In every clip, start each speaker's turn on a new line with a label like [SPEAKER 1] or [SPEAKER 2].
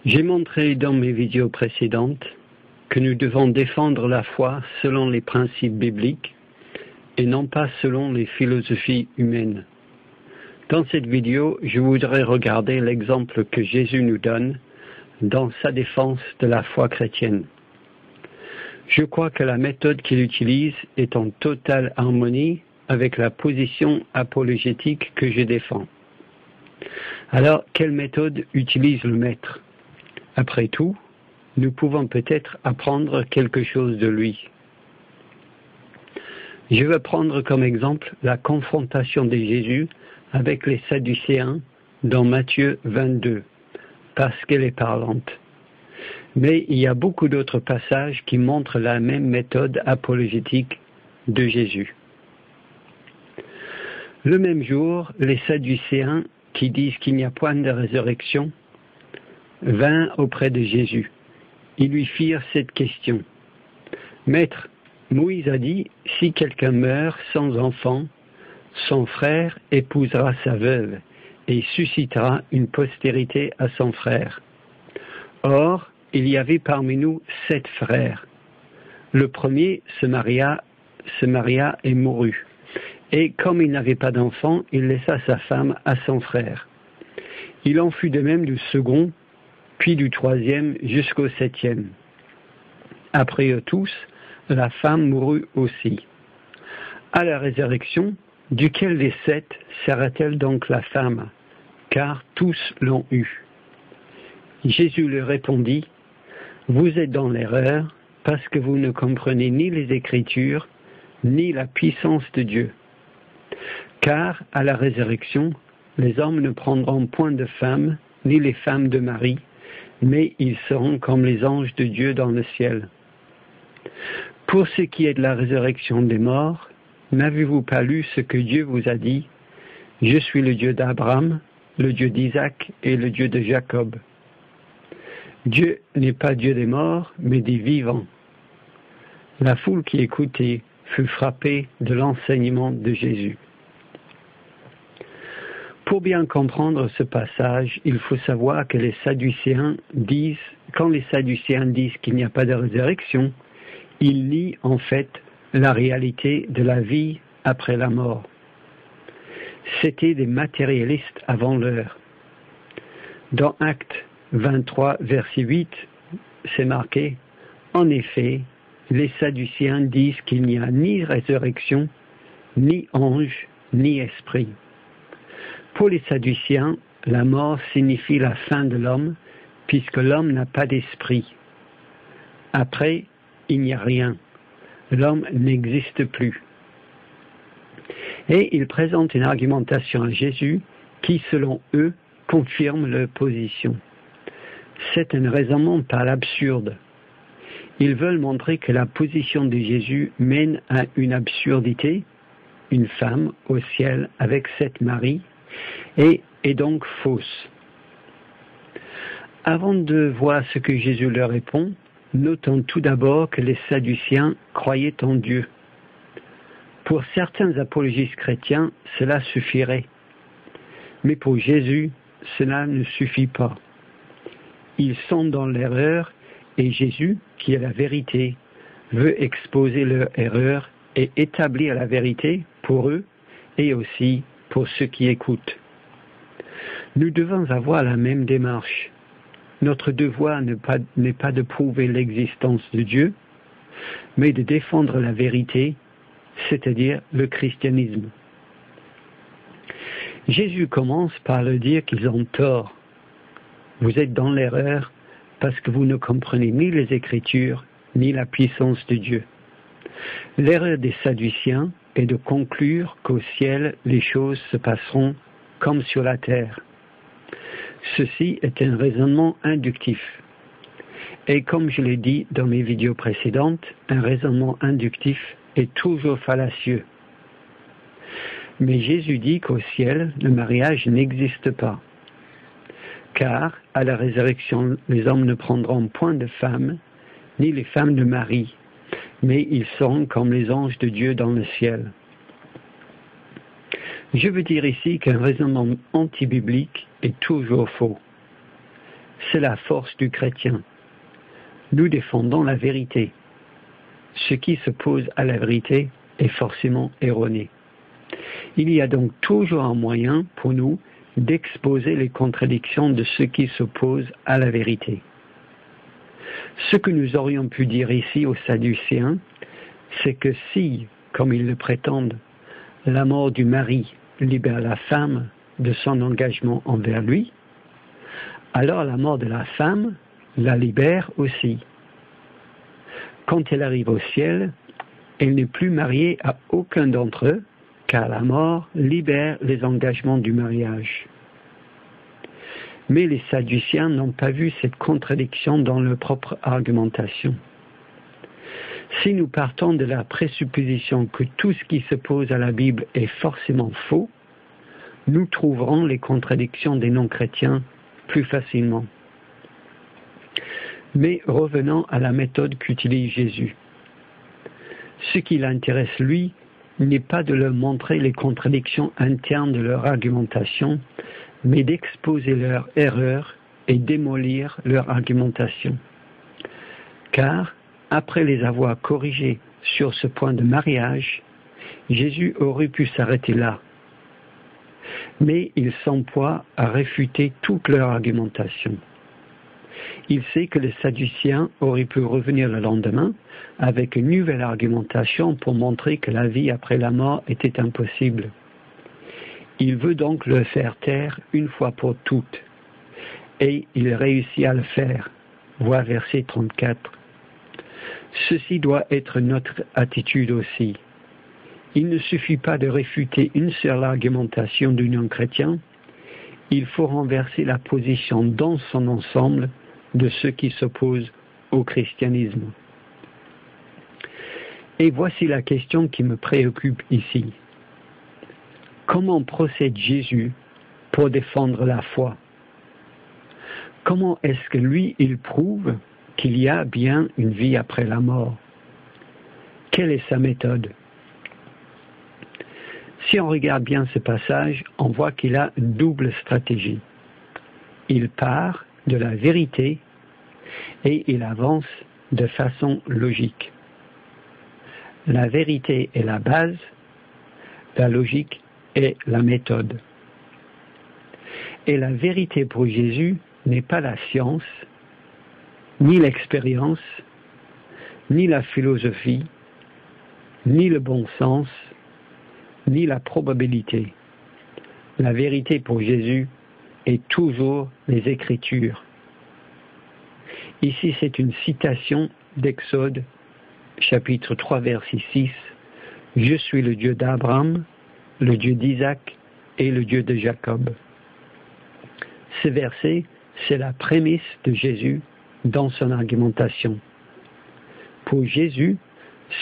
[SPEAKER 1] J'ai montré dans mes vidéos précédentes que nous devons défendre la foi selon les principes bibliques et non pas selon les philosophies humaines. Dans cette vidéo, je voudrais regarder l'exemple que Jésus nous donne dans sa défense de la foi chrétienne. Je crois que la méthode qu'il utilise est en totale harmonie avec la position apologétique que je défends. Alors, quelle méthode utilise le maître? Après tout, nous pouvons peut-être apprendre quelque chose de lui. Je vais prendre comme exemple la confrontation de Jésus avec les Sadducéens dans Matthieu 22, parce qu'elle est parlante. Mais il y a beaucoup d'autres passages qui montrent la même méthode apologétique de Jésus. Le même jour, les Sadducéens, qui disent qu'il n'y a point de résurrection, vinrent auprès de Jésus. Ils lui firent cette question. « Maître, Moïse a dit, si quelqu'un meurt sans enfant, son frère épousera sa veuve et suscitera une postérité à son frère. Or, il y avait parmi nous 7 frères. Le premier se maria et mourut. Et comme il n'avait pas d'enfant, il laissa sa femme à son frère. Il en fut de même du second, puis du troisième jusqu'au 7e. Après eux tous, la femme mourut aussi. À la résurrection, duquel des 7 sera-t-elle donc la femme? Car tous l'ont eue. Jésus leur répondit, « Vous êtes dans l'erreur, parce que vous ne comprenez ni les Écritures, ni la puissance de Dieu. Car à la résurrection, les hommes ne prendront point de femmes, ni les femmes de mari, mais ils seront comme les anges de Dieu dans le ciel. Pour ce qui est de la résurrection des morts, n'avez-vous pas lu ce que Dieu vous a dit? Je suis le Dieu d'Abraham, le Dieu d'Isaac et le Dieu de Jacob. Dieu n'est pas Dieu des morts, mais des vivants. » La foule qui écoutait fut frappée de l'enseignement de Jésus. Pour bien comprendre ce passage, il faut savoir que quand les Sadducéens disent qu'il n'y a pas de résurrection, ils nient en fait la réalité de la vie après la mort. C'étaient des matérialistes avant l'heure. Dans Actes 23, verset 8, c'est marqué « En effet, les Sadducéens disent qu'il n'y a ni résurrection, ni ange, ni esprit. » Pour les Sadducéens, la mort signifie la fin de l'homme, puisque l'homme n'a pas d'esprit. Après, il n'y a rien. L'homme n'existe plus. Et ils présentent une argumentation à Jésus qui, selon eux, confirme leur position. C'est un raisonnement par l'absurde. Ils veulent montrer que la position de Jésus mène à une absurdité, une femme au ciel avec 7 maris, et est donc fausse. Avant de voir ce que Jésus leur répond, notons tout d'abord que les Sadducéens croyaient en Dieu. Pour certains apologistes chrétiens, cela suffirait. Mais pour Jésus, cela ne suffit pas. Ils sont dans l'erreur et Jésus, qui est la vérité, veut exposer leur erreur et établir la vérité pour eux et aussi pour ceux qui écoutent. Nous devons avoir la même démarche. Notre devoir n'est pas de prouver l'existence de Dieu, mais de défendre la vérité, c'est-à-dire le christianisme. Jésus commence par leur dire qu'ils ont tort. Vous êtes dans l'erreur parce que vous ne comprenez ni les Écritures, ni la puissance de Dieu. L'erreur des Sadducéens est de conclure qu'au ciel, les choses se passeront comme sur la terre. Ceci est un raisonnement inductif. Et comme je l'ai dit dans mes vidéos précédentes, un raisonnement inductif est toujours fallacieux. Mais Jésus dit qu'au ciel, le mariage n'existe pas. Car, à la résurrection, les hommes ne prendront point de femmes, ni les femmes de mari, mais ils seront comme les anges de Dieu dans le ciel. Je veux dire ici qu'un raisonnement anti-biblique est toujours faux. C'est la force du chrétien. Nous défendons la vérité. Ce qui s'oppose à la vérité est forcément erroné. Il y a donc toujours un moyen pour nous d'exposer les contradictions de ceux qui s'opposent à la vérité. Ce que nous aurions pu dire ici aux Sadducéens, c'est que si, comme ils le prétendent, la mort du mari libère la femme de son engagement envers lui, alors la mort de la femme la libère aussi. Quand elle arrive au ciel, elle n'est plus mariée à aucun d'entre eux, car la mort libère les engagements du mariage. Mais les Sadduciens n'ont pas vu cette contradiction dans leur propre argumentation. Si nous partons de la présupposition que tout ce qui s'oppose à la Bible est forcément faux, nous trouverons les contradictions des non-chrétiens plus facilement. Mais revenons à la méthode qu'utilise Jésus. Ce qui l'intéresse, lui, n'est pas de leur montrer les contradictions internes de leur argumentation, mais d'exposer leurs erreurs et démolir leur argumentation. Car, après les avoir corrigés sur ce point de mariage, Jésus aurait pu s'arrêter là. Mais il s'emploie à réfuter toute leur argumentation. Il sait que les Sadduciens auraient pu revenir le lendemain avec une nouvelle argumentation pour montrer que la vie après la mort était impossible. Il veut donc le faire taire une fois pour toutes. Et il réussit à le faire. Voir verset 34. Ceci doit être notre attitude aussi. Il ne suffit pas de réfuter une seule argumentation du non-chrétien, il faut renverser la position dans son ensemble de ceux qui s'opposent au christianisme. Et voici la question qui me préoccupe ici. Comment procède Jésus pour défendre la foi? Comment est-ce que lui, il prouve qu'il y a bien une vie après la mort? Quelle est sa méthode? Si on regarde bien ce passage, on voit qu'il a une double stratégie. Il part de la vérité et il avance de façon logique. La vérité est la base, la logique est la méthode. Et la vérité pour Jésus n'est pas la science, ni l'expérience, ni la philosophie, ni le bon sens, ni la probabilité. La vérité pour Jésus est toujours les Écritures. Ici, c'est une citation d'Exode, chapitre 3, verset 6. « Je suis le Dieu d'Abraham, le Dieu d'Isaac et le Dieu de Jacob. » Ce verset, c'est la prémisse de Jésus dans son argumentation. Pour Jésus,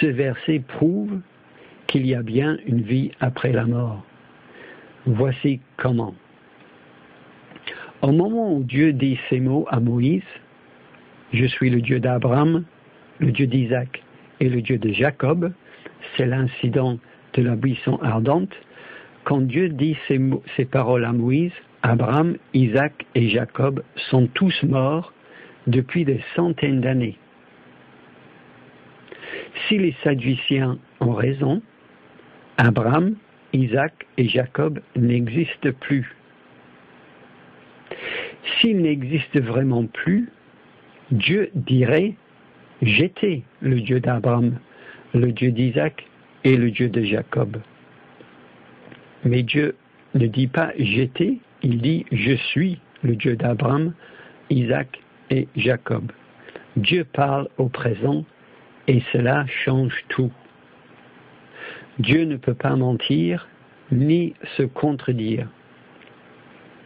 [SPEAKER 1] ce verset prouve qu'il y a bien une vie après la mort. Voici comment. Au moment où Dieu dit ces mots à Moïse, « Je suis le Dieu d'Abraham, le Dieu d'Isaac et le Dieu de Jacob », c'est l'incident de la buisson ardente. Quand Dieu dit ces paroles à Moïse, Abraham, Isaac et Jacob sont tous morts depuis des centaines d'années. Si les Sadduciens ont raison, Abraham, Isaac et Jacob n'existent plus. S'ils n'existent vraiment plus, Dieu dirait « J'étais le Dieu d'Abraham, le Dieu d'Isaac et le Dieu de Jacob. » Mais Dieu ne dit pas « J'étais », il dit « Je suis le Dieu d'Abraham, Isaac et Jacob. » Dieu parle au présent et cela change tout. Dieu ne peut pas mentir ni se contredire.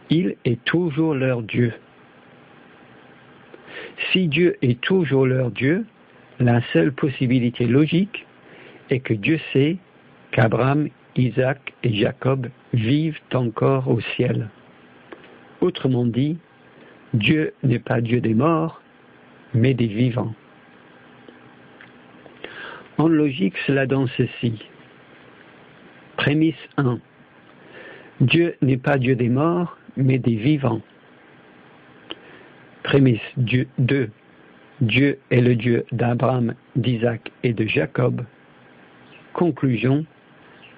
[SPEAKER 1] Il est toujours leur Dieu. Si Dieu est toujours leur Dieu, la seule possibilité logique est que Dieu sait qu'Abraham, Isaac et Jacob vivent encore au ciel. Autrement dit, Dieu n'est pas Dieu des morts, mais des vivants. En logique, cela donne ceci. Prémisse 1. Dieu n'est pas Dieu des morts, mais des vivants. Prémisse 2. Dieu est le Dieu d'Abraham, d'Isaac et de Jacob. Conclusion.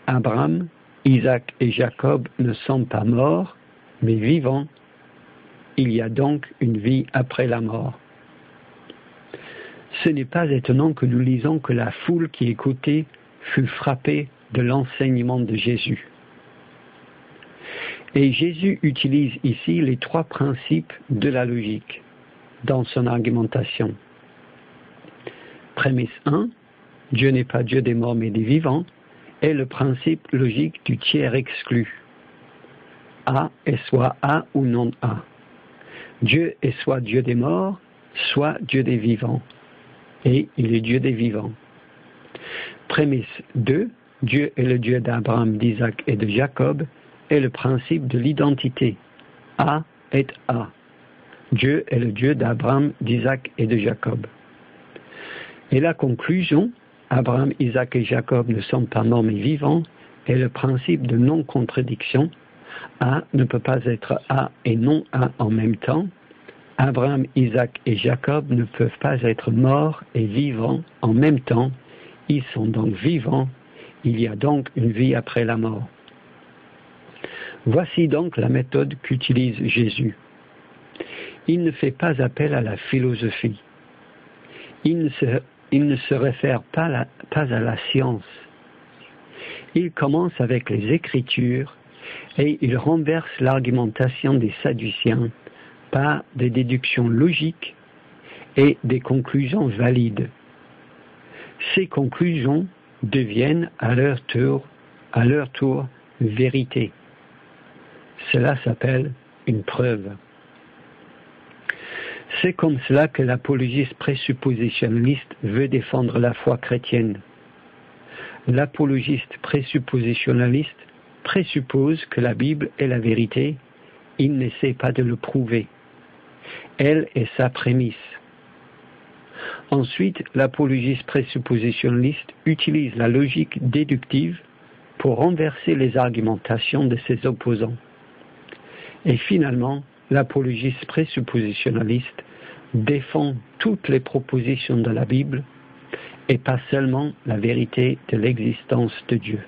[SPEAKER 1] Abraham, Isaac et Jacob ne sont pas morts, mais vivants. Il y a donc une vie après la mort. Ce n'est pas étonnant que nous lisons que la foule qui écoutait fut frappée de l'enseignement de Jésus. Et Jésus utilise ici les 3 principes de la logique dans son argumentation. Prémisse 1, Dieu n'est pas Dieu des morts mais des vivants, est le principe logique du tiers exclu. A est soit A ou non A. Dieu est soit Dieu des morts, soit Dieu des vivants. Et il est Dieu des vivants. Prémisse 2, Dieu est le Dieu d'Abraham, d'Isaac et de Jacob, est le principe de l'identité. A est A. Dieu est le Dieu d'Abraham, d'Isaac et de Jacob. Et la conclusion, Abraham, Isaac et Jacob ne sont pas morts mais vivants, est le principe de non-contradiction. A ne peut pas être A et non A en même temps. Abraham, Isaac et Jacob ne peuvent pas être morts et vivants en même temps. Ils sont donc vivants. Il y a donc une vie après la mort. Voici donc la méthode qu'utilise Jésus. Il ne fait pas appel à la philosophie. Il ne se réfère pas à la science. Il commence avec les Écritures et il renverse l'argumentation des Sadduciens par des déductions logiques et des conclusions valides. Ces conclusions deviennent à leur tour vérité. Cela s'appelle une preuve. C'est comme cela que l'apologiste présuppositionnaliste veut défendre la foi chrétienne. L'apologiste présuppositionnaliste présuppose que la Bible est la vérité, il n'essaie pas de le prouver. Elle est sa prémisse. Ensuite, l'apologiste présuppositionnaliste utilise la logique déductive pour renverser les argumentations de ses opposants. Et finalement, l'apologiste présuppositionnaliste défend toutes les propositions de la Bible et pas seulement la vérité de l'existence de Dieu.